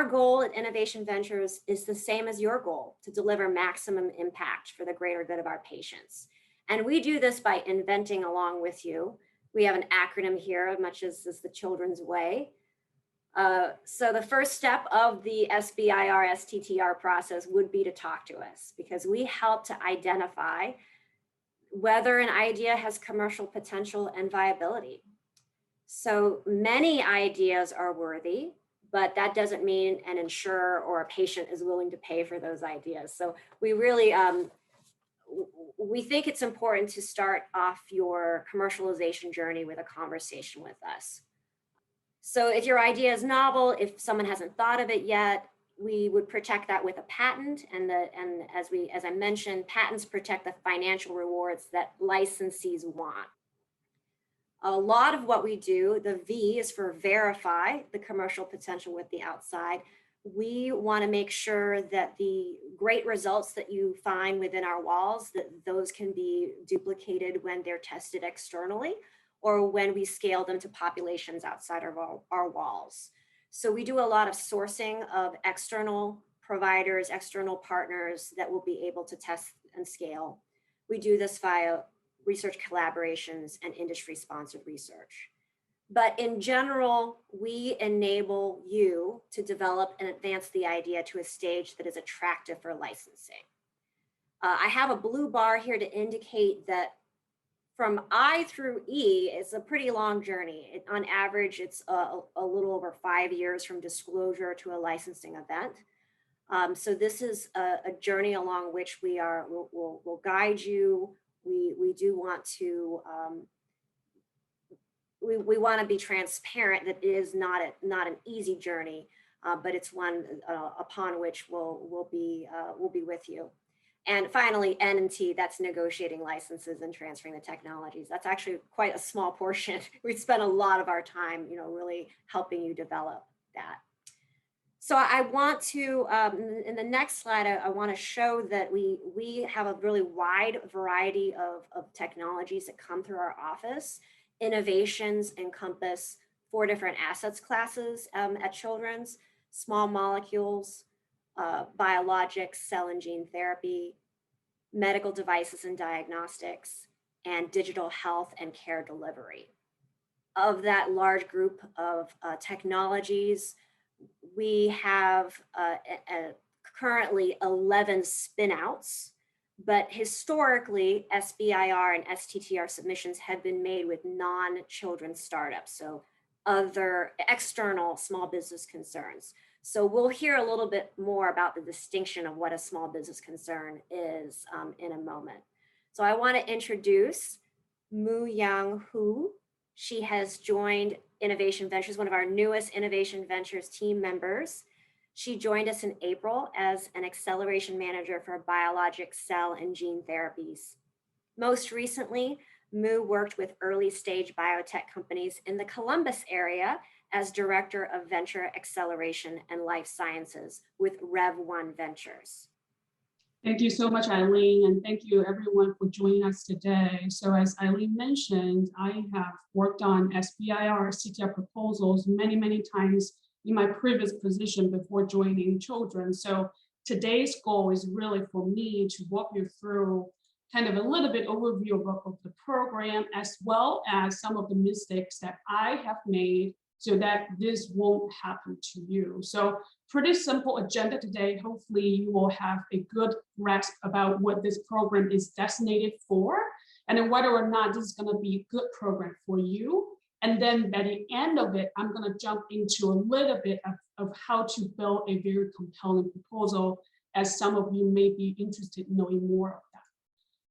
our goal at Innovation Ventures is the same as your goal, to deliver maximum impact for the greater good of our patients. And we do this by inventing along with you. We have an acronym here, much as is the Children's Way. So the first step of the SBIR STTR process would be to talk to us, because we help to identify whether an idea has commercial potential and viability. So many ideas are worthy, but that doesn't mean an insurer or a patient is willing to pay for those ideas. So we really, we think it's important to start off your commercialization journey with a conversation with us. So if your idea is novel, if someone hasn't thought of it yet, we would protect that with a patent. And as I mentioned, patents protect the financial rewards that licensees want. A lot of what we do, the V is for verify the commercial potential with the outside. We want to make sure that the great results that you find within our walls, that those can be duplicated when they're tested externally, or when we scale them to populations outside of our walls. So we do a lot of sourcing of external providers, external partners that will be able to test and scale. We do this via research collaborations and industry-sponsored research. But in general, we enable you to develop and advance the idea to a stage that is attractive for licensing. I have a blue bar here to indicate that from I through E, it's a pretty long journey. On average, it's a little over 5 years from disclosure to a licensing event. So this is a journey along which we'll guide you. We do want to, we want to be transparent that it is not an easy journey, but it's one upon which we'll be with you. And finally, N and T, that's negotiating licenses and transferring the technologies. That's actually quite a small portion. We spend a lot of our time, really helping you develop that. So I want to, in the next slide, I want to show that we have a really wide variety of technologies that come through our office. Innovations encompass 4 different assets classes at Children's: small molecules, biologics, cell and gene therapy, medical devices and diagnostics, and digital health and care delivery. Of that large group of technologies, we have currently 11 spin-outs, but historically, SBIR and STTR submissions have been made with non-children startups, so other external small business concerns. So we'll hear a little bit more about the distinction of what a small business concern is in a moment. So I want to introduce Mu-Yang Hu. She has joined Innovation Ventures, one of our newest Innovation Ventures team members. She joined us in April as an acceleration manager for biologic cell and gene therapies. Most recently, Mu worked with early stage biotech companies in the Columbus area as Director of Venture Acceleration and Life Sciences with Rev1 Ventures. Thank you so much, Eileen, and thank you everyone for joining us today. So as Eileen mentioned, I have worked on SBIR, STTR proposals many times in my previous position before joining Children. So today's goal is really for me to walk you through kind of a little bit overview of the program, as well as some of the mistakes that I have made so that this won't happen to you. So pretty simple agenda today. Hopefully you will have a good grasp about what this program is designated for, and then whether or not this is gonna be a good program for you. And then by the end of it, I'm gonna jump into a little bit of how to build a very compelling proposal, as some of you may be interested in knowing more of that.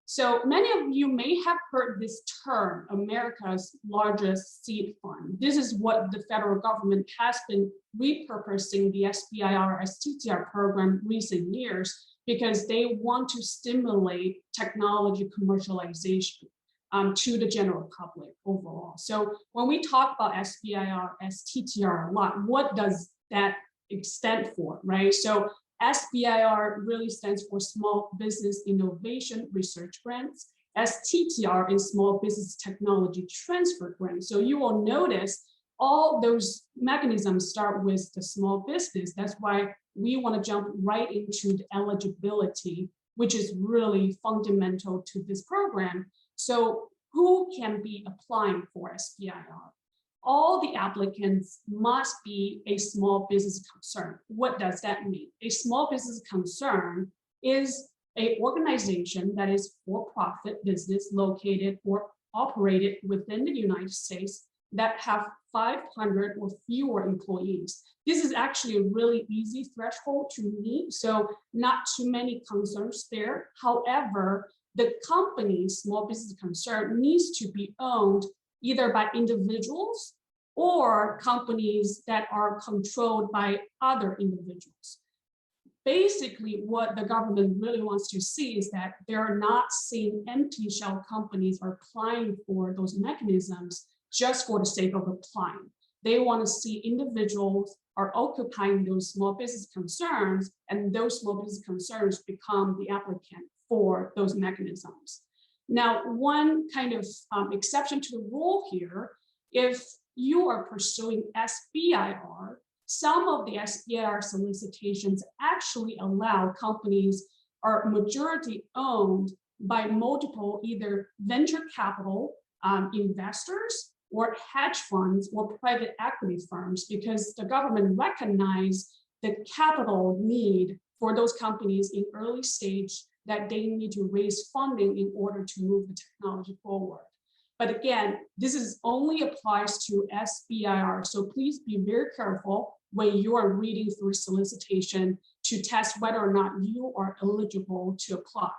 So many of you may have heard this term, America's largest seed fund. This is what the federal government has been repurposing the SBIR STTR program recent years, because they want to stimulate technology commercialization to the general public overall. So when we talk about SBIR STTR a lot, what does that stand for, right? So SBIR really stands for Small Business Innovation Research Grants. STTR is Small Business Technology Transfer Grants. So you will notice all those mechanisms start with the small business. That's why we want to jump right into the eligibility, which is really fundamental to this program. So who can be applying for SBIR? All the applicants must be a small business concern. What does that mean? A small business concern is an organization that is for-profit business located or operated within the United States that have 500 or fewer employees. This is actually a really easy threshold to meet, so not too many concerns there. However, the company's small business concern needs to be owned either by individuals or companies that are controlled by other individuals. Basically, what the government really wants to see is that they're not seeing empty shell companies are applying for those mechanisms just for the sake of applying. They want to see individuals are occupying those small business concerns, and those small business concerns become the applicant for those mechanisms. Now, one kind of exception to the rule here, if you are pursuing SBIR, some of the SBIR solicitations actually allow companies are majority owned by multiple either venture capital investors or hedge funds or private equity firms, because the government recognizes the capital need for those companies in early stage that they need to raise funding in order to move the technology forward. But again, this is only applies to SBIR, so please be very careful when you are reading through solicitation to test whether or not you are eligible to apply.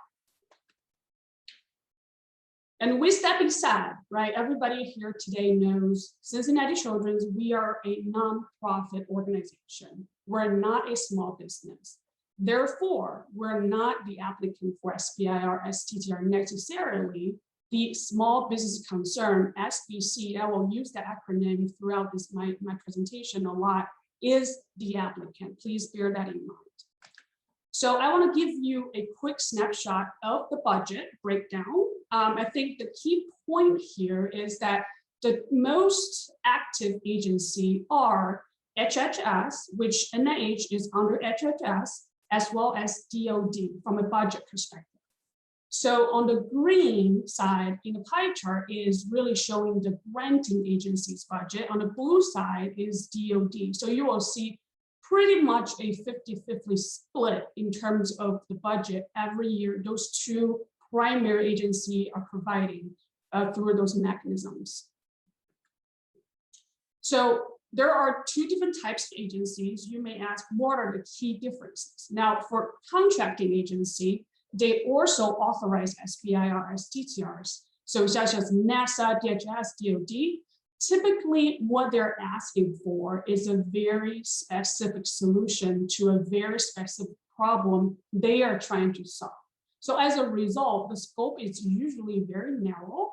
And with that being said, right, everybody here today knows Cincinnati Children, we are a nonprofit organization. We're not a small business. Therefore, we're not the applicant for SBIR, STTR necessarily. The small business concern, SBC, I will use that acronym throughout this my presentation a lot, is the applicant. Please bear that in mind. So I want to give you a quick snapshot of the budget breakdown. I think the key point here is that the most active agency are HHS, which NIH is under HHS, as well as DOD from a budget perspective. So on the green side in the pie chart is really showing the granting agency's budget. On the blue side is DOD. So you will see pretty much a 50-50 split in terms of the budget every year. Those two primary agencies are providing through those mechanisms. So there are two different types of agencies. You may ask, what are the key differences? Now, for contracting agency, they also authorize SBIR, STTRs. So such as NASA, DHS, DOD. Typically, what they're asking for is a very specific solution to a very specific problem they are trying to solve. So as a result, the scope is usually very narrow.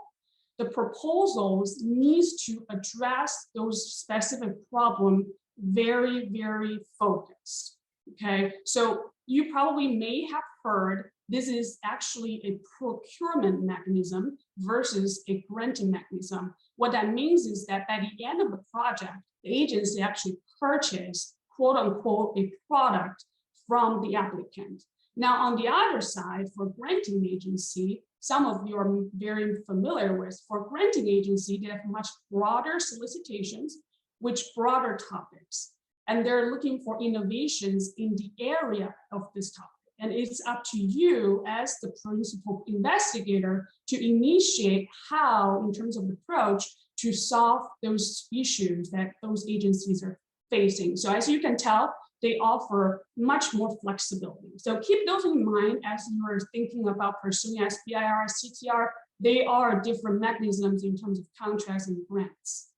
The proposals needs to address those specific problem very, very focused. Okay, so you probably may have heard this is actually a procurement mechanism versus a granting mechanism. What that means is that by the end of the project, the agency actually purchased, quote unquote, a product from the applicant. Now, on the other side, for granting agency, some of you are very familiar with, for granting agency, they have much broader solicitations, which broader topics, and they're looking for innovations in the area of this topic. And it's up to you as the principal investigator to initiate how, in terms of approach, to solve those issues that those agencies are facing. So as you can tell, they offer much more flexibility. So keep those in mind as you are thinking about pursuing SBIR, CTR. They are different mechanisms in terms of contracts and grants.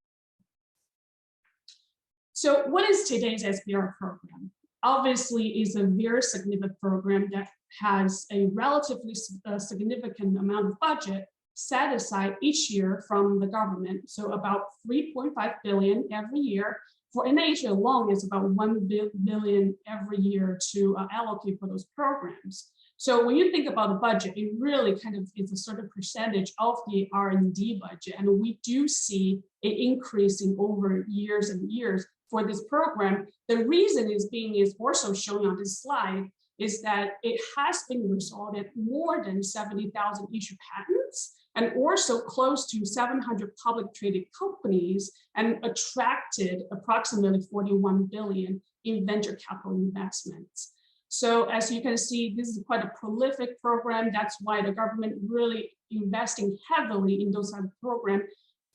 So what is today's SBIR program? Obviously, it's a very significant program that has a relatively significant amount of budget set aside each year from the government. So about 3.5 billion every year. For NIH alone, it's about 1 billion every year to allocate for those programs. So when you think about the budget, it really kind of is a certain percentage of the R&D budget. And we do see it increasing over years and years for this program. The reason is also shown on this slide is that it has been resulted more than 70,000 issued patents and also close to 700 public traded companies and attracted approximately 41 billion in venture capital investments. So as you can see, this is quite a prolific program. That's why the government really investing heavily in those type of programs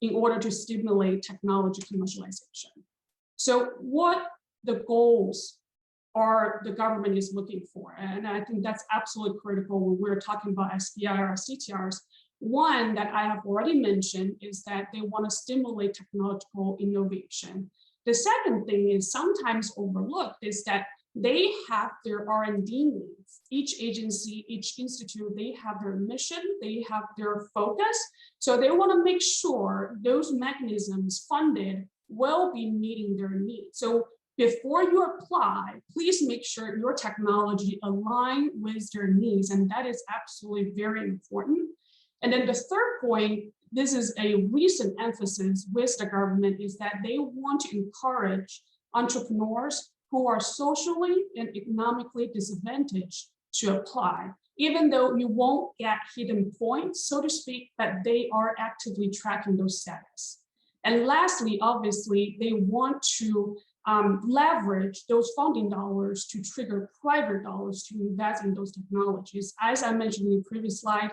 in order to stimulate technology commercialization. So what the goals are the government is looking for? And I think that's absolutely critical when we're talking about SBIR, STTRs. One that I have already mentioned is that they want to stimulate technological innovation. The second thing is sometimes overlooked is that they have their R&D needs. Each agency, each institute, they have their mission, they have their focus. So they want to make sure those mechanisms funded will be meeting their needs. So before you apply, please make sure your technology aligns with their needs. And that is absolutely very important. And then the third point, this is a recent emphasis with the government, is that they want to encourage entrepreneurs who are socially and economically disadvantaged to apply, even though you won't get hidden points, so to speak, but they are actively tracking those status. And lastly, obviously, they want to leverage those funding dollars to trigger private dollars to invest in those technologies. As I mentioned in the previous slide,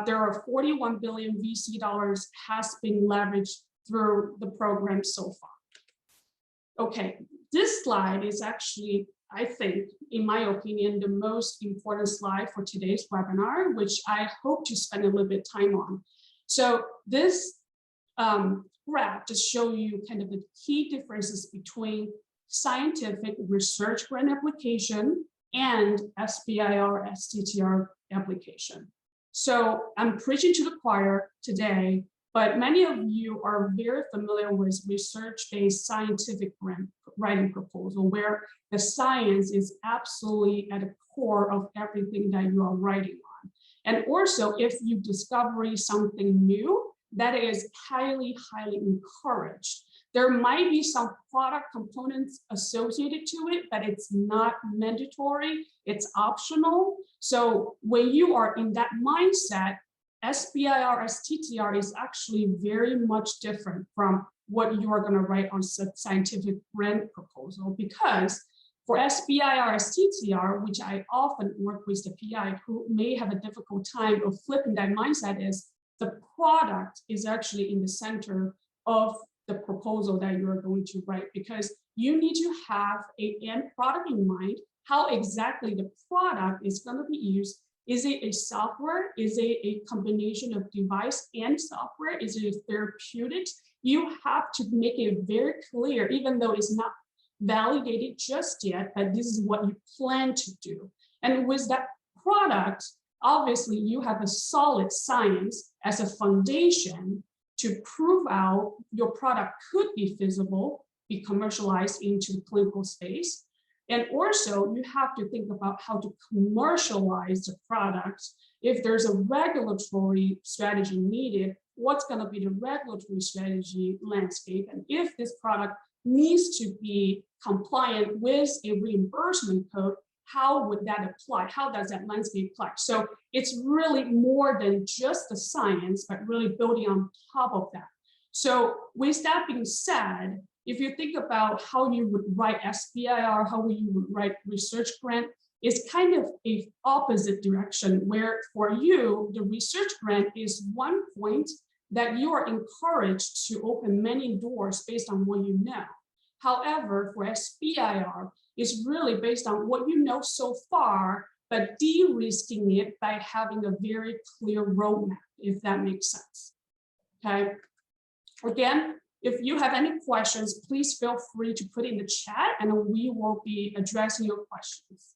there are 41 billion VC dollars has been leveraged through the program so far. Okay, this slide is actually, I think, in my opinion, the most important slide for today's webinar, which I hope to spend a little bit of time on. So this graph just shows you kind of the key differences between scientific research grant application and SBIR, STTR application. So I'm preaching to the choir today, but many of you are very familiar with research-based scientific grant writing proposal, where the science is absolutely at the core of everything that you are writing on. And also, if you discover something new, that is highly, highly encouraged. There might be some product components associated to it, but it's not mandatory, it's optional. So when you are in that mindset, SBIR, STTR is actually very much different from what you are going to write on scientific grant proposal, because for SBIR, STTR, which I often work with the PI who may have a difficult time of flipping that mindset, is the product is actually in the center of the proposal that you are going to write, because you need to have an end product in mind, how exactly the product is going to be used. Is it a software? Is it a combination of device and software? Is it a therapeutic? You have to make it very clear, even though it's not validated just yet, but this is what you plan to do. And with that product, obviously you have a solid science as a foundation to prove out your product could be feasible, be commercialized into the clinical space. And also you have to think about how to commercialize the product. If there's a regulatory strategy needed, what's going to be the regulatory strategy landscape? And if this product needs to be compliant with a reimbursement code, how would that apply? How does that landscape apply? So it's really more than just the science, but really building on top of that. So with that being said, if you think about how you would write SBIR, how you would write research grant, it's kind of a opposite direction, where for you, the research grant is one point that you are encouraged to open many doors based on what you know. However, for SBIR, it's really based on what you know so far, but de-risking it by having a very clear roadmap, if that makes sense. Okay. Again, if you have any questions, please feel free to put it in the chat and we will be addressing your questions.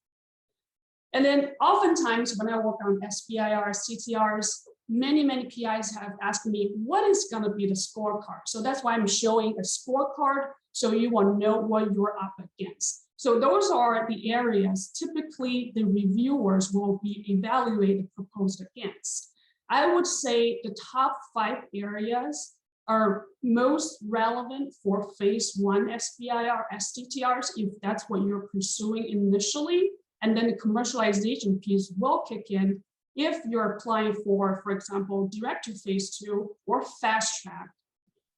And then oftentimes when I work on SBIR, CTRs, many PIs have asked me, what is going to be the scorecard? So that's why I'm showing a scorecard so you will know what you're up against. So those are the areas typically the reviewers will be evaluated proposed against. I would say the top 5 areas are most relevant for phase 1 SBIR, STTRs, if that's what you're pursuing initially. And then the commercialization piece will kick in if you're applying for example, direct to phase 2 or fast track.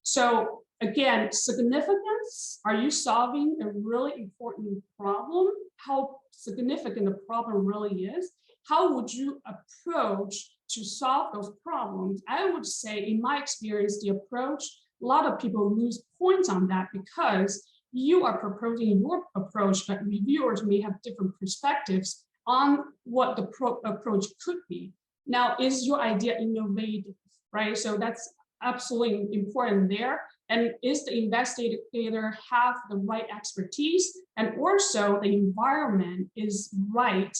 So again, significance, are you solving a really important problem? How significant the problem really is? How would you approach to solve those problems? I would say, in my experience, the approach, a lot of people lose points on that because you are proposing your approach, but reviewers may have different perspectives on what the approach could be. Now, is your idea innovative, right? So that's absolutely important there. And is the investigator have the right expertise, and also the environment is right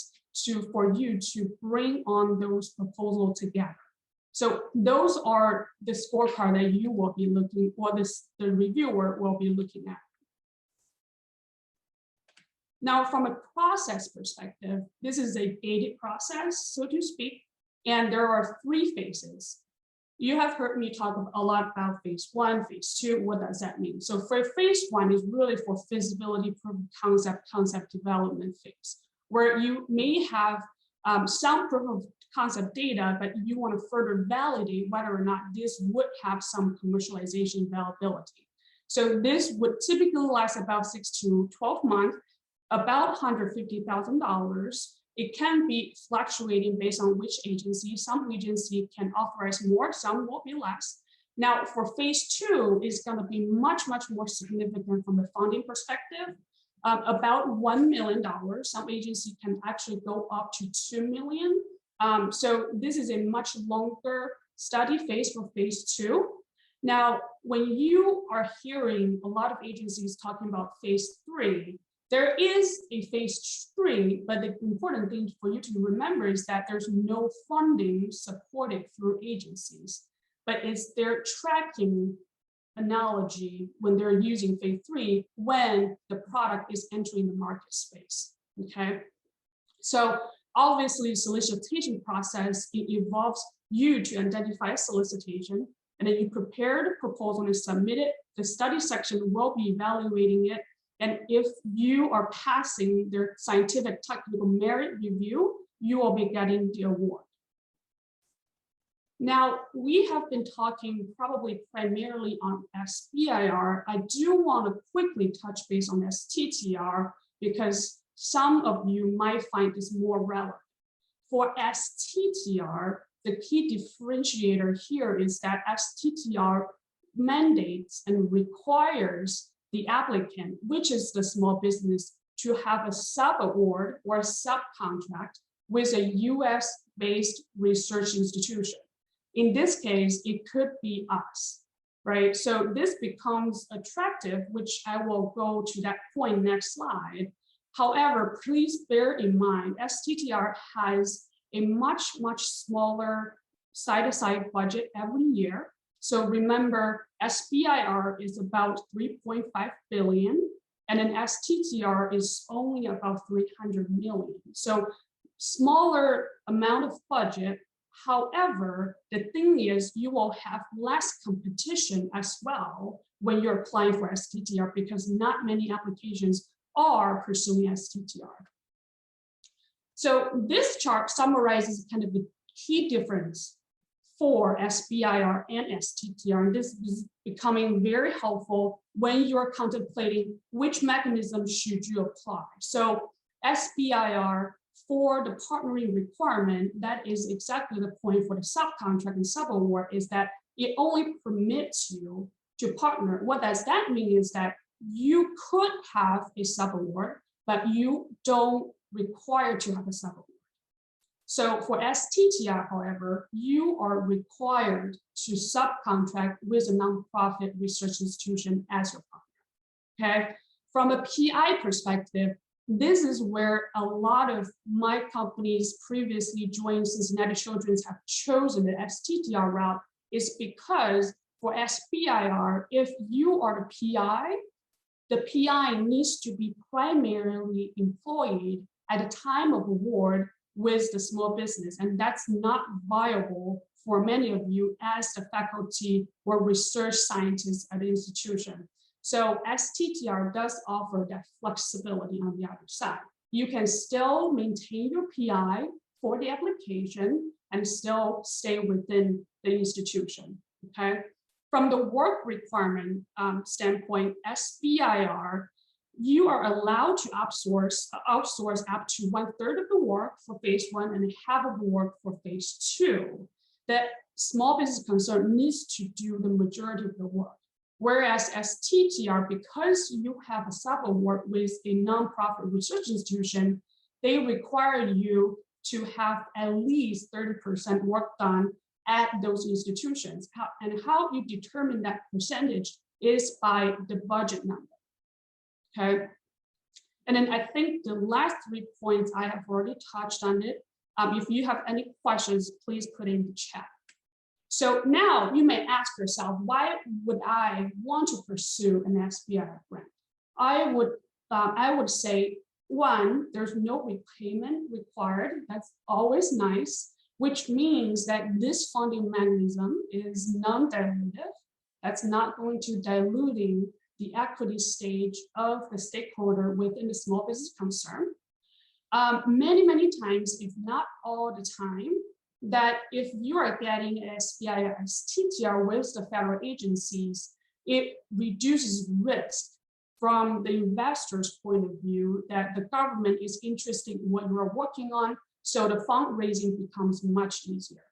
for you to bring on those proposals together. So those are the scorecard that you will be looking, or the reviewer will be looking at. Now, from a process perspective, this is a gated process, so to speak, and there are 3 phases. You have heard me talk a lot about phase 1, phase 2. What does that mean? So for phase 1 is really for feasibility, proof of concept development phase, where you may have some proof of concept data, but you want to further validate whether or not this would have some commercialization availability. So this would typically last about 6 to 12 months, about $150,000. It can be fluctuating based on which agency. Some agency can authorize more, some will be less. Now for phase 2 is going to be much, much more significant from a funding perspective, about $1 million. Some agency can actually go up to $2 million. So this is a much longer study phase for phase 2. Now, when you are hearing a lot of agencies talking about phase 3, there is a phase 3, but the important thing for you to remember is that there's no funding supported through agencies, but it's their tracking analogy when they're using phase 3 when the product is entering the market space, okay? So obviously solicitation process, it involves you to identify a solicitation, and then you prepare the proposal and submit it. The study section will be evaluating it. And if you are passing their scientific technical merit review, you will be getting the award. Now, we have been talking probably primarily on SBIR. I do want to quickly touch base on STTR because some of you might find this more relevant. For STTR, the key differentiator here is that STTR mandates and requires the applicant, which is the small business, to have a sub-award or a subcontract with a US-based research institution. In this case, it could be us, right? So this becomes attractive, which I will go to that point next slide. However, please bear in mind, STTR has a much, much smaller side-to-side budget every year. So remember, SBIR is about 3.5 billion, and an STTR is only about 300 million. So smaller amount of budget. However, the thing is, you will have less competition as well when you're applying for STTR because not many applications are pursuing STTR. So this chart summarizes kind of the key difference for SBIR and STTR, and this is becoming very helpful when you're contemplating which mechanism should you apply. So SBIR, for the partnering requirement, that is exactly the point for the subcontract and sub-award, is that it only permits you to partner. What does that mean is that you could have a sub-award, but you don't require to have a sub-award. So for STTR, however, you are required to subcontract with a nonprofit research institution as your partner, okay? From a PI perspective, this is where a lot of my companies previously joined Cincinnati Children have chosen the STTR route, is because for SBIR, if you are the PI, the PI needs to be primarily employed at the time of award with the small business, and that's not viable for many of you as the faculty or research scientists at the institution. So STTR does offer that flexibility on the other side. You can still maintain your PI for the application and still stay within the institution, okay? From the work requirement standpoint, SBIR, you are allowed to outsource up to 1/3 of the work for phase 1 and half of the work for phase 2. The small business concern needs to do the majority of the work. Whereas STTR, because you have a sub-award with a nonprofit research institution, they require you to have at least 30% work done at those institutions. And how you determine that percentage is by the budget number, okay? And then I think the last 3 points, I have already touched on it. If you have any questions, please put in the chat. So now you may ask yourself, why would I want to pursue an SBIR grant? I would say, one, there's no repayment required. That's always nice, which means that this funding mechanism is non-dilutive. That's not going to diluting the equity stage of the stakeholder within the small business concern. Many times, if not all the time, that if you are getting SBIR STTR with the federal agencies, it reduces risk from the investor's point of view that the government is interested in what you're working on, so the fundraising becomes much easier.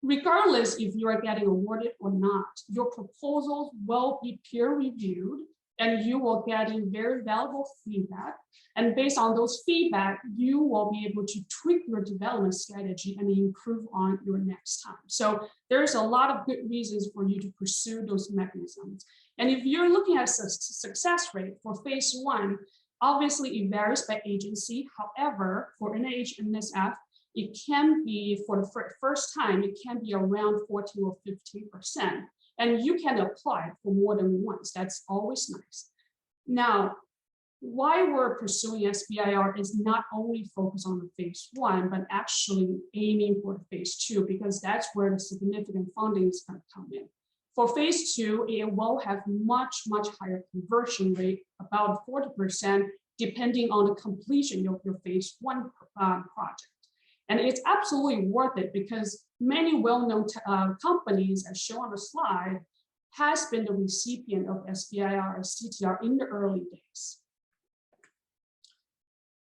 Regardless if you are getting awarded or not, your proposals will be peer-reviewed and you will get very valuable feedback. And based on those feedback, you will be able to tweak your development strategy and improve on your next time. So there's a lot of good reasons for you to pursue those mechanisms. And if you're looking at success rate for phase 1, obviously it varies by agency. However, for NIH and NSF, it can be, for the first time, it can be around 14 or 15%. And you can apply for more than once. That's always nice. Now, why we're pursuing SBIR is not only focused on the phase 1, but actually aiming for the phase 2, because that's where the significant funding is going to come in. For phase 2, it will have much higher conversion rate, about 40%, depending on the completion of your phase 1 project. And it's absolutely worth it because many well-known companies, as shown on the slide, has been the recipient of SBIR STTR in the early days.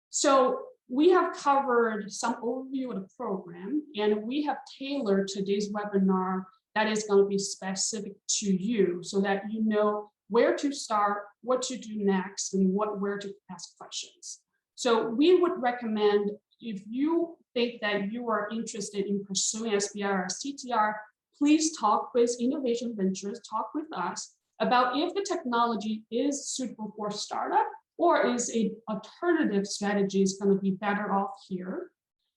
So we have covered some overview of the program, and we have tailored today's webinar that is going to be specific to you so that you know where to start, what to do next, and where to ask questions. So we would recommend, if you think that you are interested in pursuing SBIR STTR, please talk with Innovation Ventures, talk with us about if the technology is suitable for startup or is an alternative strategy is going to be better off here.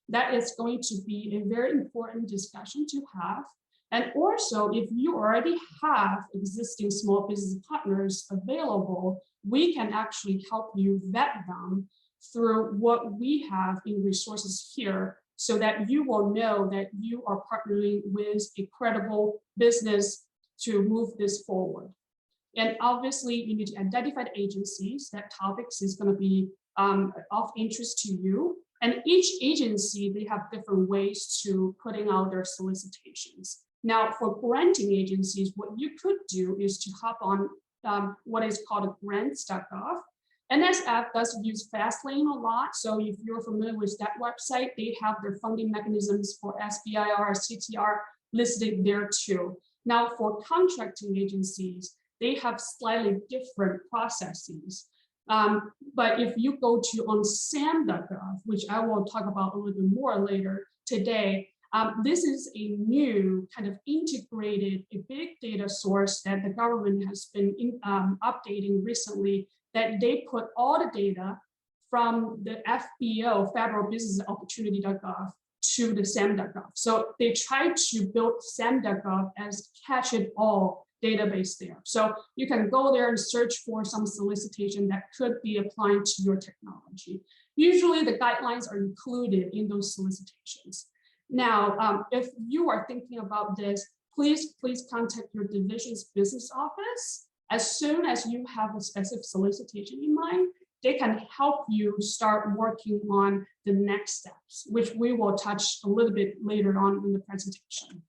That is going to be a very important discussion to have. And also, if you already have existing small business partners available, we can actually help you vet them through what we have in resources here so that you will know that you are partnering with a credible business to move this forward. And obviously, you need to identify the agencies that topics is going to be of interest to you. And each agency, they have different ways to putting out their solicitations. Now, for granting agencies, what you could do is to hop on what is called grants.gov. NSF does use Fastlane a lot, so if you're familiar with that website, they have their funding mechanisms for SBIR, STTR listed there too. Now, for contracting agencies, they have slightly different processes. But if you go to on SAM.gov, which I will talk about a little bit more later today, this is a new kind of integrated, a big data source that the government has been updating recently, that they put all the data from the FBO, Federal Business Opportunity.gov, to the SAM.gov. So they try to build SAM.gov as catch-it-all database there. So you can go there and search for some solicitation that could be applying to your technology. Usually the guidelines are included in those solicitations. Now, if you are thinking about this, please contact your division's business office. As soon as you have a specific solicitation in mind, they can help you start working on the next steps, which we will touch a little bit later on in the presentation.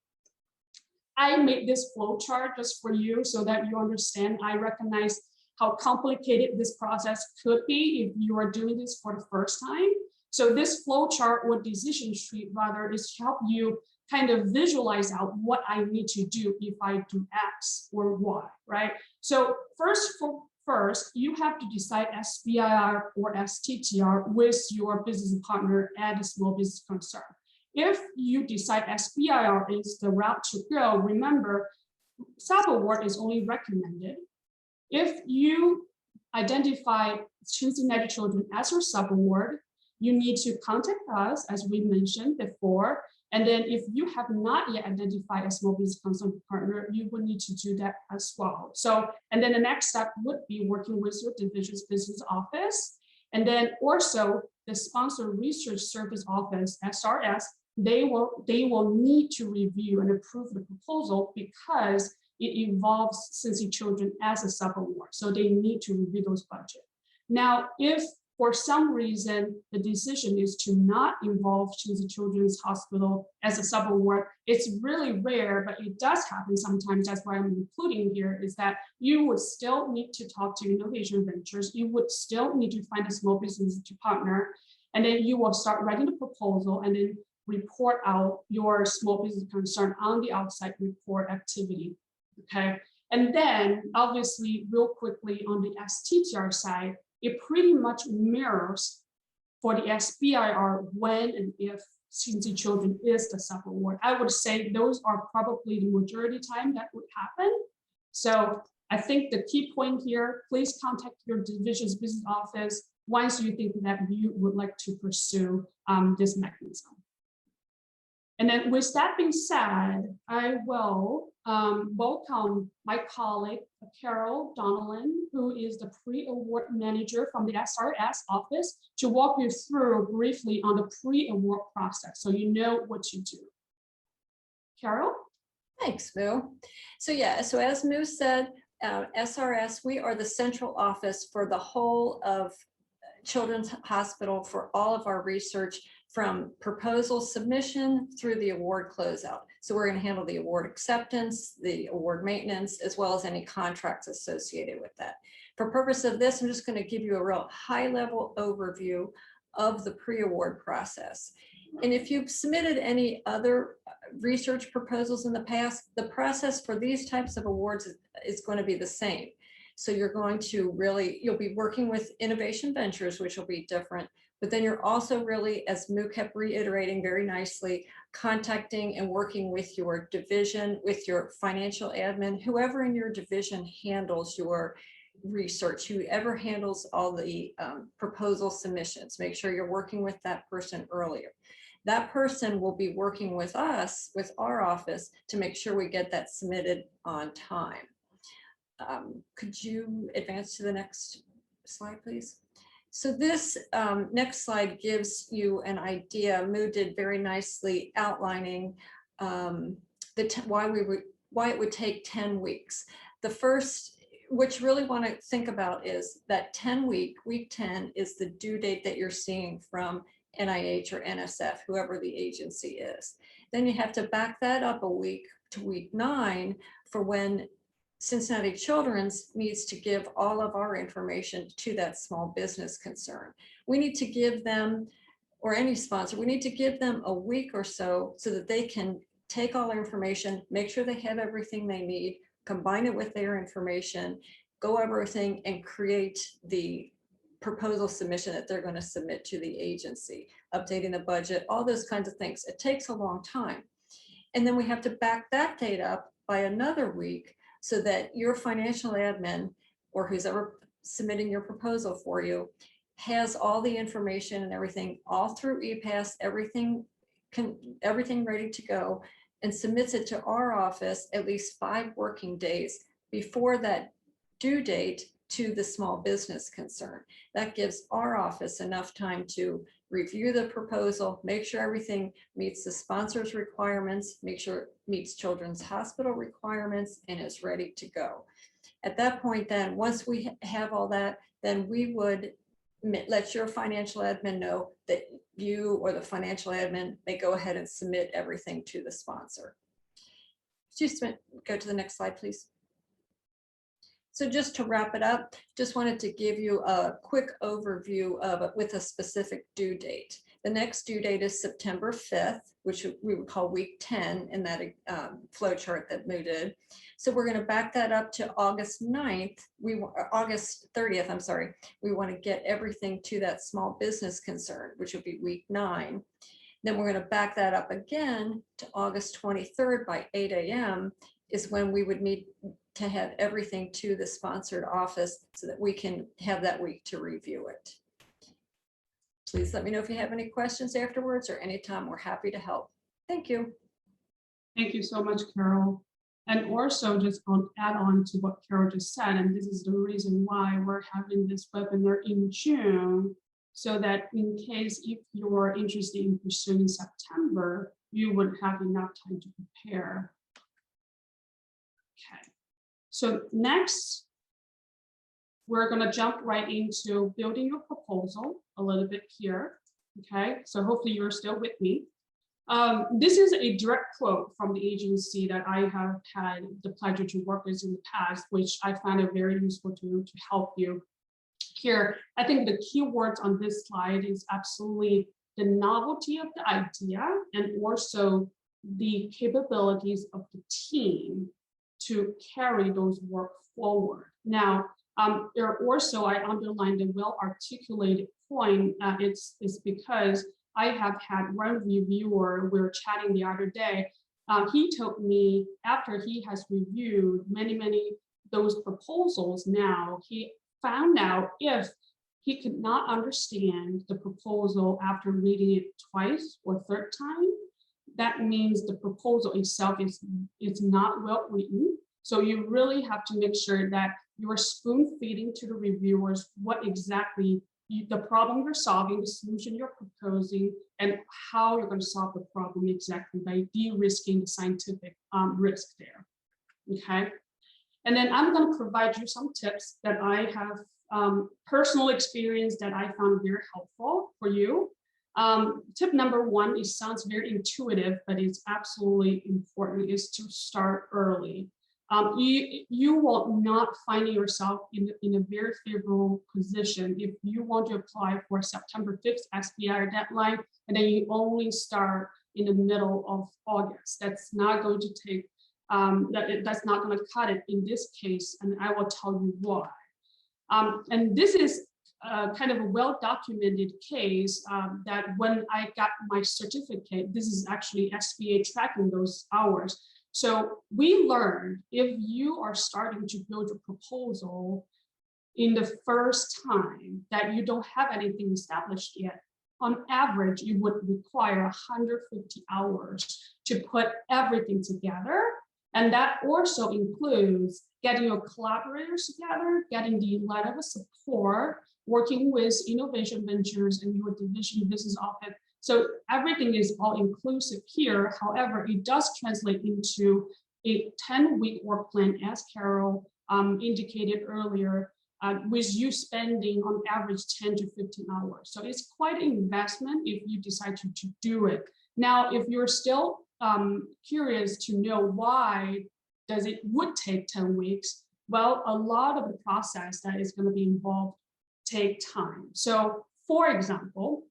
I made this flow chart just for you so that you understand. I recognize how complicated this process could be if you are doing this for the first time. So this flow chart or decision tree rather is to help you kind of visualize out what I need to do if I do X or Y, right? So first, you have to decide SBIR or STTR with your business partner at a small business concern. If you decide SBIR is the route to go, remember, sub-award is only recommended. If you identify Cincinnati Children as your sub-award, you need to contact us, as we mentioned before. And then if you have not yet identified a small business concern partner, you will need to do that as well. So, and then the next step would be working with your division's business office. And then also the Sponsor Research Service Office, SRS, they will need to review and approve the proposal because it involves Cincinnati Children as a sub-award. So they need to review those budgets. Now, if for some reason the decision is to not involve Cincinnati Children's Hospital as a sub-award, it's really rare, but it does happen sometimes. That's why I'm including here, is that you would still need to talk to Innovation Ventures. You would still need to find a small business to partner, and then you will start writing the proposal and then report out your small business concern on the outside report activity, okay? And then obviously real quickly on the STTR side, it pretty much mirrors for the SBIR when and if Cincinnati Children is the sub-award. I would say those are probably the majority time that would happen. So I think the key point here, please contact your division's business office once you think that you would like to pursue this mechanism. And then with that being said, I will welcome my colleague, Carol Donnellan, who is the pre-award manager from the SRS office, to walk you through briefly on the pre-award process so you know what to do. Carol? Thanks, Moo. So yeah, so as Moo said, SRS, we are the central office for the whole of Children's Hospital for all of our research from proposal submission through the award closeout. So we're going to handle the award acceptance, the award maintenance, as well as any contracts associated with that. For purpose of this, I'm just going to give you a real high-level overview of the pre-award process. And if you've submitted any other research proposals in the past, the process for these types of awards is going to be the same. So you're going to really, you'll be working with Innovation Ventures, which will be different, but then you're also really, as Moo kept reiterating very nicely, contacting and working with your division, with your financial admin, whoever in your division handles your research, whoever handles all the proposal submissions. Make sure you're working with that person earlier. That person will be working with us, with our office, to make sure we get that submitted on time. Could you advance to the next slide, please? So this next slide gives you an idea. Moo did very nicely outlining why it would take 10 weeks. The first, what you really want to think about is that week 10 is the due date that you're seeing from NIH or NSF, whoever the agency is. Then you have to back that up a week to week 9 for when Cincinnati Children's needs to give all of our information to that small business concern. We need to give them, or any sponsor, we need to give them a week or so that they can take all our information, make sure they have everything they need, combine it with their information, go over everything and create the proposal submission that they're going to submit to the agency, updating the budget, all those kinds of things. It takes a long time. And then we have to back that date up by another week so that your financial admin or who's ever submitting your proposal for you has all the information and everything all through EPAS, everything ready to go and submits it to our office at least 5 working days before that due date to the small business concern. That gives our office enough time to review the proposal, make sure everything meets the sponsor's requirements, make sure it meets Children's Hospital requirements, and is ready to go. At that point, then, once we have all that, then we would let your financial admin know that you or the financial admin may go ahead and submit everything to the sponsor. Just go to the next slide, please. So just to wrap it up, just wanted to give you a quick overview of it with a specific due date. The next due date is September 5th, which we would call week 10 in that flow chart that Moo did. So we're going to back that up to August 9th, August 30th, I'm sorry. We want to get everything to that small business concern, which would be week 9. Then we're going to back that up again to August 23rd by 8 a.m. is when we would need to have everything to the sponsored office so that we can have that week to review it. Please let me know if you have any questions afterwards or anytime. We're happy to help. Thank you. Thank you so much, Carol. And also just add on to what Carol just said, and this is the reason why we're having this webinar in June, so that in case if you're interested in pursuing September, you would have enough time to prepare. Okay, so next, we're going to jump right into building your proposal a little bit here. Okay, so hopefully you're still with me. This is a direct quote from the agency that I have had the pleasure to work with in the past, which I found it very useful to help you here. I think the key words on this slide is absolutely the novelty of the idea and also the capabilities of the team to carry those work forward. Now, there also, I underlined the well-articulated point. It's because I have had one reviewer, we were chatting the other day, he told me after he has reviewed many those proposals now, he found out if he could not understand the proposal after reading it twice or third time, that means the proposal itself is not well written. So you really have to make sure that you are spoon feeding to the reviewers what exactly the problem you're solving, the solution you're proposing, and how you're going to solve the problem exactly by de-risking the scientific risk there. Okay. And then I'm going to provide you some tips that I have personal experience that I found very helpful for you. Tip number 1 is sounds very intuitive, but it's absolutely important, is to start early. You will not find yourself in a very favorable position if you want to apply for September 5th SBIR deadline, and then you only start in the middle of August. That's not going to take, that's not going to cut it in this case, and I will tell you why. And this is kind of a well-documented case that when I got my certificate, this is actually SBA tracking those hours. So we learned if you are starting to build a proposal in the first time that you don't have anything established yet, on average, you would require 150 hours to put everything together. And that also includes getting your collaborators together, getting the letter of support, working with Innovation Ventures and your division business office. So everything is all inclusive here. However, it does translate into a 10-week work plan, as Carol indicated earlier, with you spending on average 10 to 15 hours. So it's quite an investment if you decide to do it. Now, if you're still curious to know why would take 10 weeks, well, a lot of the process that is going to be involved take time. So for example,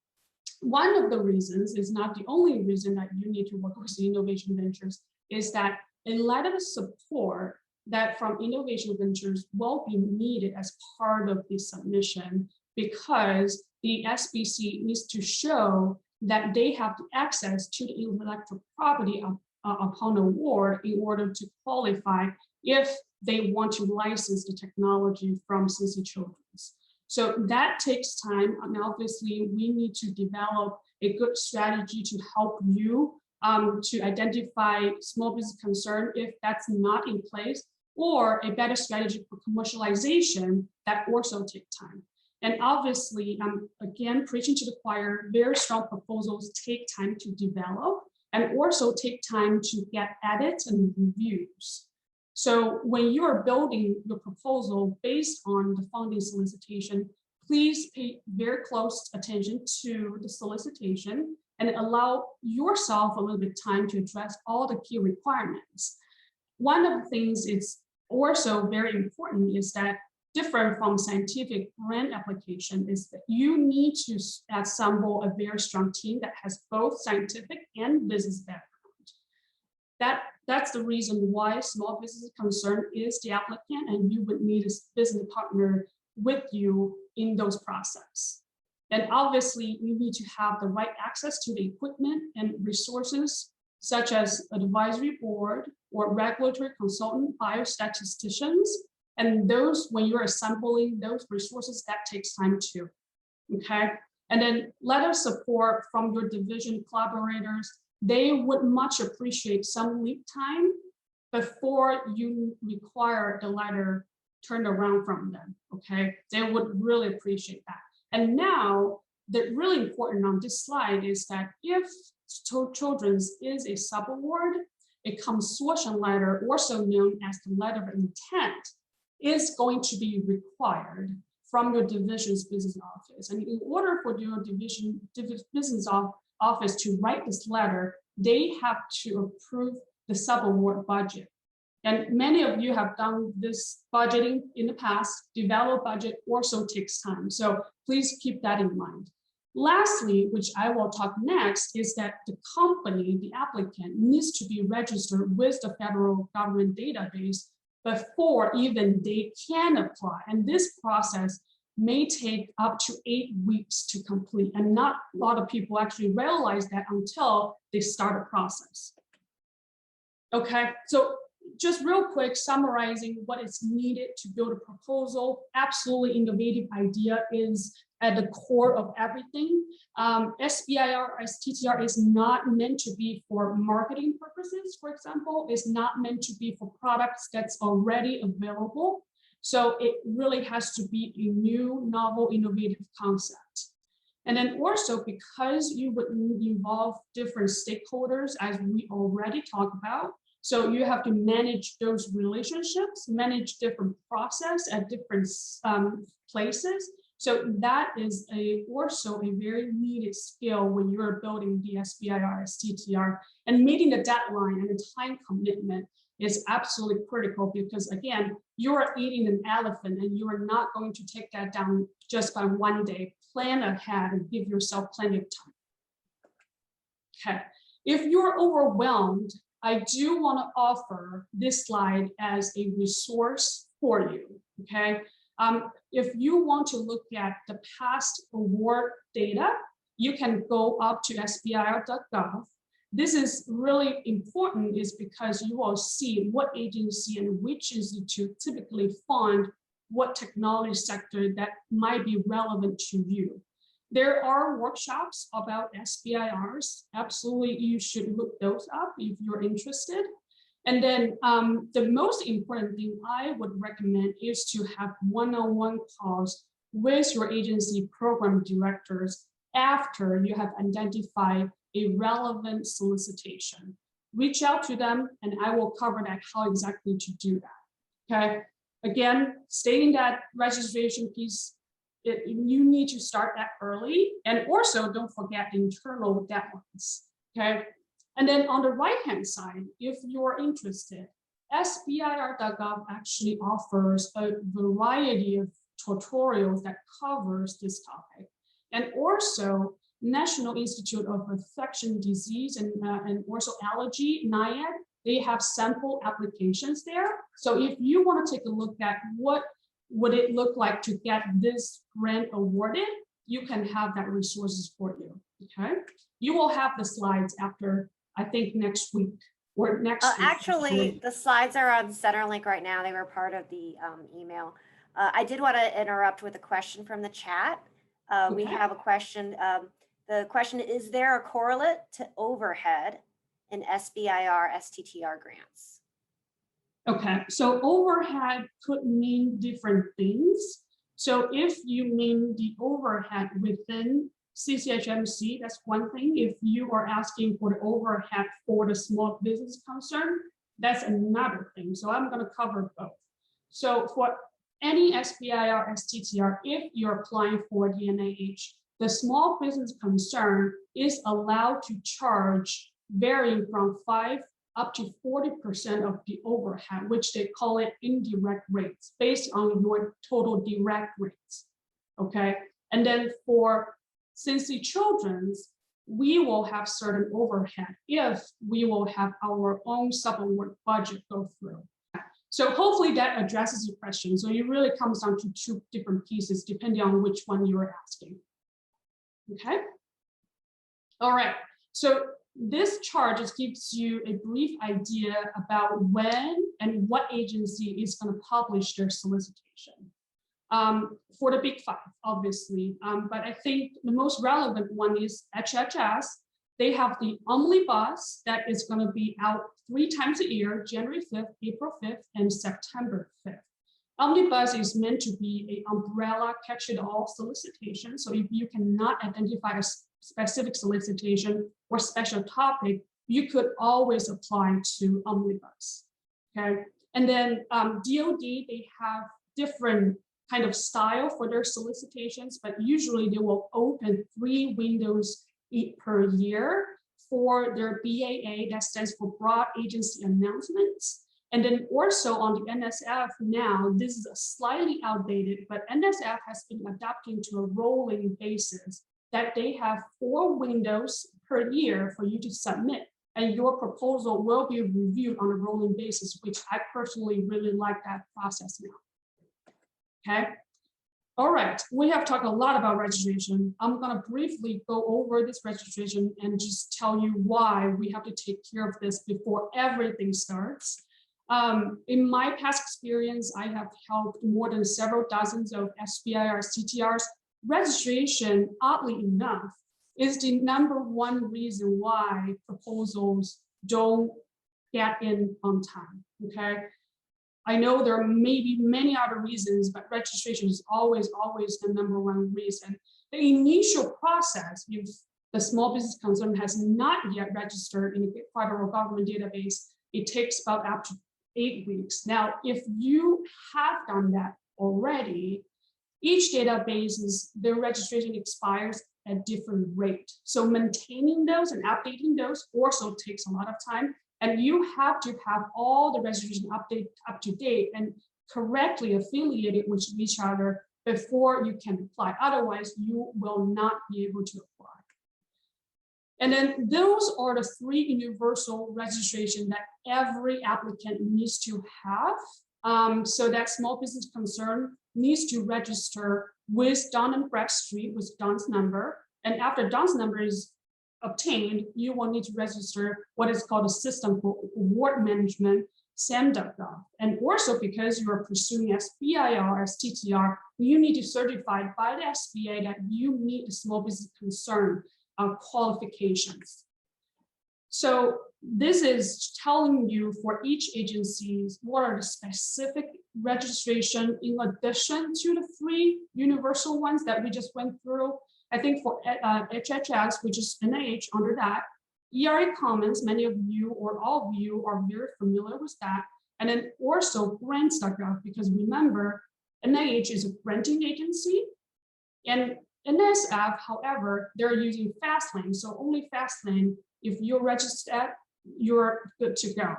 one of the reasons is not the only reason that you need to work with Innovation Ventures is that a lot of support that from Innovation Ventures will be needed as part of the submission, because the SBC needs to show that they have the access to the intellectual property upon award in order to qualify if they want to license the technology from Cincinnati Children. So that takes time, and obviously we need to develop a good strategy to help you to identify small business concern if that's not in place, or a better strategy for commercialization that also take time. And obviously, again, preaching to the choir, very strong proposals take time to develop and also take time to get edits and reviews. So when you are building your proposal based on the funding solicitation, please pay very close attention to the solicitation and allow yourself a little bit of time to address all the key requirements. One of the things it's also very important is that different from scientific grant application is that you need to assemble a very strong team that has both scientific and business background. That's the reason why small business concern is the applicant, and you would need a business partner with you in those process. And obviously, you need to have the right access to the equipment and resources, such as advisory board or regulatory consultant, biostatisticians. And those, when you're assembling those resources, that takes time too, okay? And then letter support from your division collaborators. They would much appreciate some lead time before you require the letter turned around from them, okay? They would really appreciate that. And now, the really important on this slide is that if Children's is a subaward, a consortium letter, also known as the letter of intent, is going to be required from your division's business office. And in order for your business office to write this letter, they have to approve the subaward budget. And many of you have done this budgeting in the past. Develop budget also takes time. So please keep that in mind. Lastly, which I will talk next, is that the company, the applicant, needs to be registered with the federal government database before even they can apply. And this process may take up to 8 weeks to complete. And not a lot of people actually realize that until they start a process. Okay, so just real quick, summarizing what is needed to build a proposal. Absolutely innovative idea is at the core of everything. SBIR, STTR is not meant to be for marketing purposes, for example. It's not meant to be for products that's already available. So it really has to be a new, novel, innovative concept. And then also, because you would involve different stakeholders, as we already talked about, so you have to manage those relationships, manage different process at different places. So that is also a very needed skill when you're building the SBIR, STTR, and meeting the deadline and the time commitment is absolutely critical, because again, you're eating an elephant and you are not going to take that down just by one day. Plan ahead and give yourself plenty of time. Okay, if you're overwhelmed, I do want to offer this slide as a resource for you, okay? If you want to look at the past award data, you can go up to SBIR.gov. This is really important is because you will see what agency and which institute typically fund what technology sector that might be relevant to you. There are workshops about SBIRs. Absolutely, you should look those up if you're interested. And then the most important thing I would recommend is to have one-on-one calls with your agency program directors after you have identified a relevant solicitation. Reach out to them and I will cover that how exactly to do that, okay? Again, stating that registration piece, you need to start that early, and also don't forget internal deadlines, okay? And then on the right-hand side, if you're interested, SBIR.gov actually offers a variety of tutorials that covers this topic. And also, National Institute of Infectious Disease and also Allergy, NIAID, they have sample applications there. So if you want to take a look at what would it look like to get this grant awarded, you can have that resources for you, okay? You will have the slides after, I think, next week or next week. Actually, the slides are on Centerlink right now. They were part of the email. I did want to interrupt with a question from the chat. We have a question. The question, is there a correlate to overhead in SBIR, STTR grants? Okay, so overhead could mean different things. So if you mean the overhead within CCHMC, that's one thing. If you are asking for the overhead for the small business concern, that's another thing. So I'm going to cover both. So for any SBIR, STTR, if you're applying for the NIH, the small business concern is allowed to charge varying from 5 up to 40% of the overhead, which they call it indirect rates, based on your total direct rates. Okay, and then for Cincinnati Children's, we will have certain overhead if we will have our own sub-award budget go through. So hopefully that addresses your question. So it really comes down to two different pieces depending on which one you're asking. Okay. All right. So this chart just gives you a brief idea about when and what agency is going to publish their solicitation. For the big five, obviously, but I think the most relevant one is HHS. They have the omnibus that is going to be out 3 times a year, January 5th, April 5th, and September 5th. Omnibus is meant to be an umbrella catch-it-all solicitation. So if you cannot identify a specific solicitation or special topic, you could always apply to omnibus. Okay, and then DoD, they have different kind of style for their solicitations, but usually they will open 3 windows per year for their BAA, that stands for Broad Agency Announcements. And then also on the NSF now, this is slightly outdated, but NSF has been adapting to a rolling basis that they have 4 windows per year for you to submit, and your proposal will be reviewed on a rolling basis, which I personally really like that process now. Okay. All right, we have talked a lot about registration. I'm going to briefly go over this registration and just tell you why we have to take care of this before everything starts. In my past experience, I have helped more than several dozens of SBIR CTRs. Registration, oddly enough, is the #1 reason why proposals don't get in on time. Okay. I know there may be many other reasons, but registration is always the #1 reason. The initial process, if the small business concern has not yet registered in the federal government database, it takes about up to 8 weeks. Now, if you have done that already, each database the registration expires at different rate. So maintaining those and updating those also takes a lot of time. And you have to have all the registration update up to date and correctly affiliated with each other before you can apply. Otherwise, you will not be able to apply. And then those are the 3 universal registration that every applicant needs to have. So that small business concern needs to register with Dun & Bradstreet with Don's number. And after Don's number is obtained, you will need to register what is called a System for Award Management, SAM.gov. And also because you are pursuing SBIR, STTR, you need to certify by the SBA that you meet the small business concern qualifications. So this is telling you for each agency what are the specific registration in addition to the 3 universal ones that we just went through. I think for HHS, which is NIH under that, ERA Commons, many of you or all of you are very familiar with that. And then also grants.gov, because remember, NIH is a granting agency. And NSF, however, they're using Fastlane. So only Fastlane, if you're registered, you're good to go.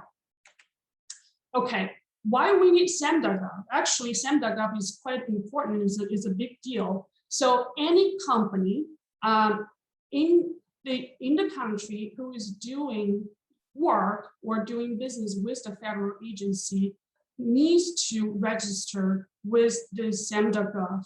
Okay, why we need SAM.gov? Actually, SAM.gov is quite important, is a big deal. So any company in the country who is doing work or doing business with the federal agency needs to register with the SAM.gov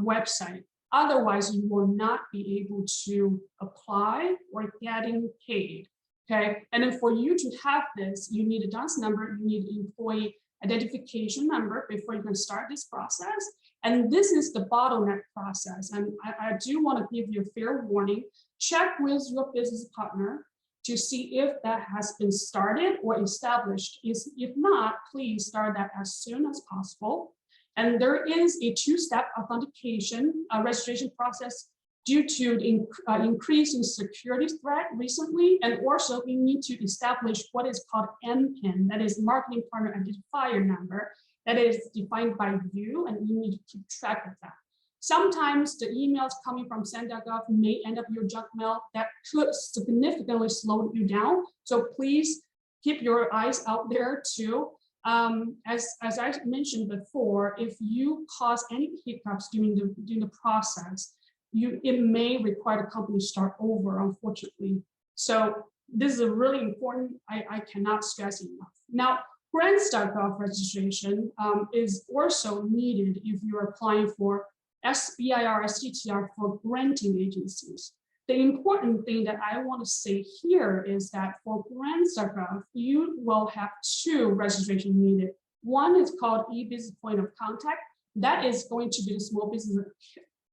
website. Otherwise, you will not be able to apply or getting paid. Okay, and then for you to have this, you need a DUNS number, you need an employee identification number before you can start this process. And this is the bottleneck process. And I do want to give you a fair warning. Check with your business partner. to see if that has been started or established. If not, please start that as soon as possible. And there is a two-step authentication registration process due to the increase in security threat recently. And also we need to establish what is called MPIN, that is Marketing Partner Identifier Number, that is defined by you, and you need to keep track of that. Sometimes the emails coming from send.gov may end up in your junk mail. That could significantly slow you down. So please keep your eyes out there too. As I mentioned before, if you cause any hiccups during the process, it may require the company to start over, unfortunately. So this is really important. I cannot stress enough. Now, grants.gov registration is also needed if you're applying for SBIR, STTR for granting agencies. The important thing that I want to say here is that for grants.gov, you will have two registrations needed. One is called e-business point of contact. That is going to be the small business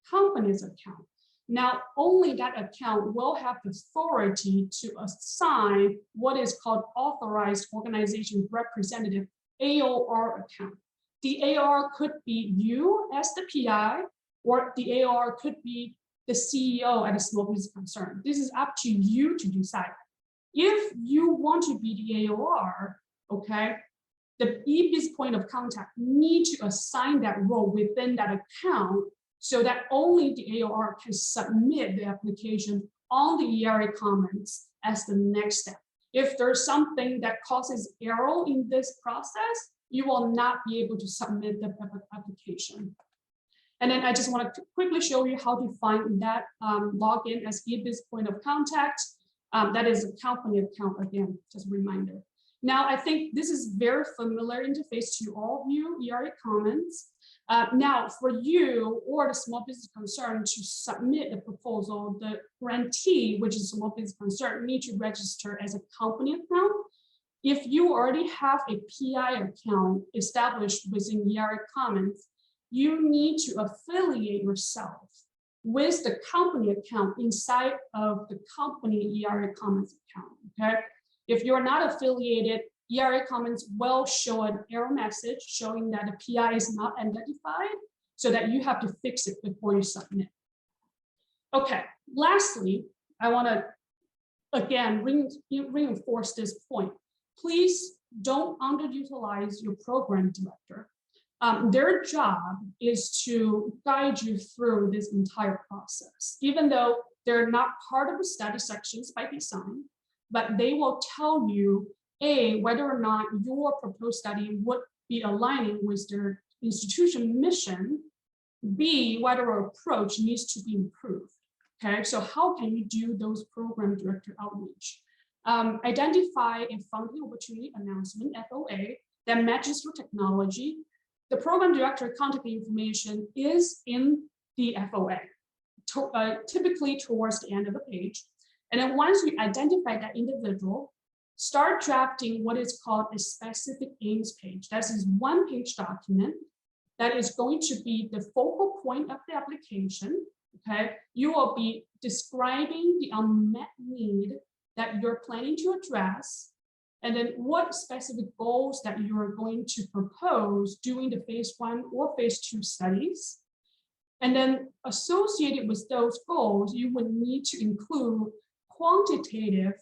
company's account. Now, only that account will have the authority to assign what is called authorized organization representative, AOR account. The AOR could be you as the PI, or the AOR could be the CEO at a small business concern. This is up to you to decide. If you want to be the AOR, okay, the e-business point of contact need to assign that role within that account so that only the AOR can submit the application on the ERA Commons as the next step. If there's something that causes error in this process, you will not be able to submit the application. And then I just want to quickly show you how to find that login as e-business point of contact. That is a company account again, just a reminder. Now, I think this is very familiar interface to all of you, ERA Commons. Now, for you or the small business concern to submit a proposal, the grantee, which is a small business concern, need to register as a company account. If you already have a PI account established within ERA Commons, you need to affiliate yourself with the company account inside of the company ERA Commons account, okay? If you're not affiliated, ERA Commons will show an error message showing that the PI is not identified, so that you have to fix it before you submit. Okay, lastly, I want to, again, reinforce this point. Please don't underutilize your program director. Their job is to guide you through this entire process, even though they're not part of the study sections by design, but they will tell you, A, whether or not your proposed study would be aligning with their institution mission, B, whether our approach needs to be improved. Okay, so how can you do those program director outreach? Identify a funding opportunity announcement, FOA, that matches your technology. The program director contact information is in the FOA, typically towards the end of the page. And then once you identify that individual, start drafting what is called a specific aims page. That is one-page document that is going to be the focal point of the application. Okay, you will be describing the unmet need that you're planning to address, and then what specific goals that you are going to propose during the phase 1 or phase 2 studies. And then associated with those goals, you would need to include quantitative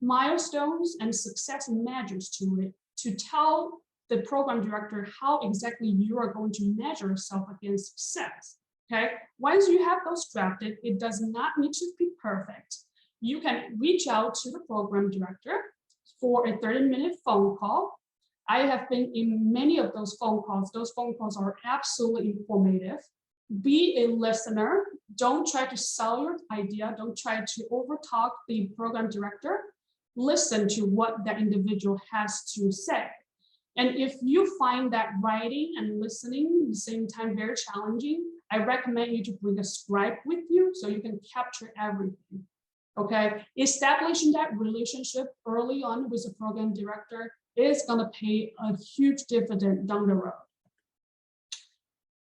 milestones and success measures to it to tell the program director how exactly you are going to measure yourself against success. Okay, once you have those drafted, it does not need to be perfect. You can reach out to the program director for a 30-minute phone call. I have been in many of those phone calls. Those phone calls are absolutely informative. Be a listener. Don't try to sell your idea. Don't try to overtalk the program director. Listen to what that individual has to say. And if you find that writing and listening at the same time very challenging, I recommend you to bring a scribe with you so you can capture everything. Okay, establishing that relationship early on with the program director is going to pay a huge dividend down the road.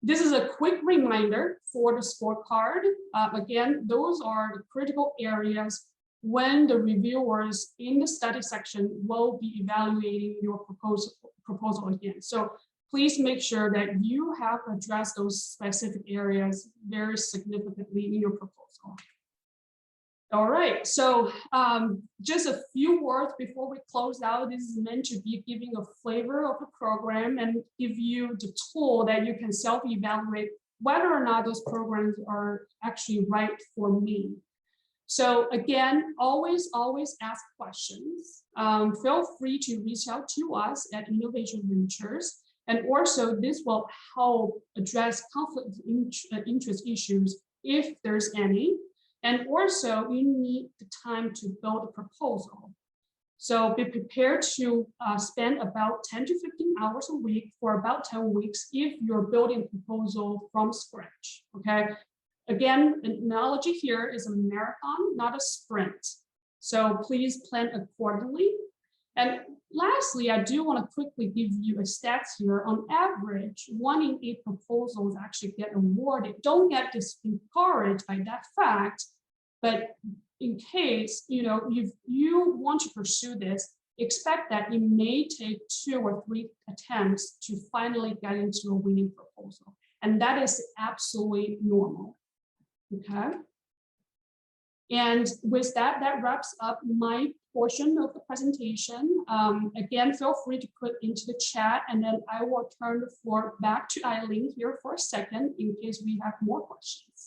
This is a quick reminder for the scorecard. Again, those are the critical areas when the reviewers in the study section will be evaluating your proposal again. So please make sure that you have addressed those specific areas very significantly in your proposal. All right, so just a few words before we close out. This is meant to be giving a flavor of the program and give you the tool that you can self-evaluate whether or not those programs are actually right for me. So again, always ask questions. Feel free to reach out to us at Innovation Ventures. And also this will help address conflict of interest issues if there's any. And also you need the time to build a proposal. So be prepared to spend about 10 to 15 hours a week for about 10 weeks if you're building a proposal from scratch, okay? Again, the analogy here is a marathon, not a sprint. So please plan accordingly. And lastly, I do want to quickly give you a stats here. On average, 1 in 8 proposals actually get awarded. Don't get discouraged by that fact, but in case you want to pursue this, expect that it may take 2 or 3 attempts to finally get into a winning proposal. And that is absolutely normal. Okay. And with that, that wraps up my portion of the presentation. Again, feel free to put into the chat, and then I will turn the floor back to Eileen here for a second in case we have more questions.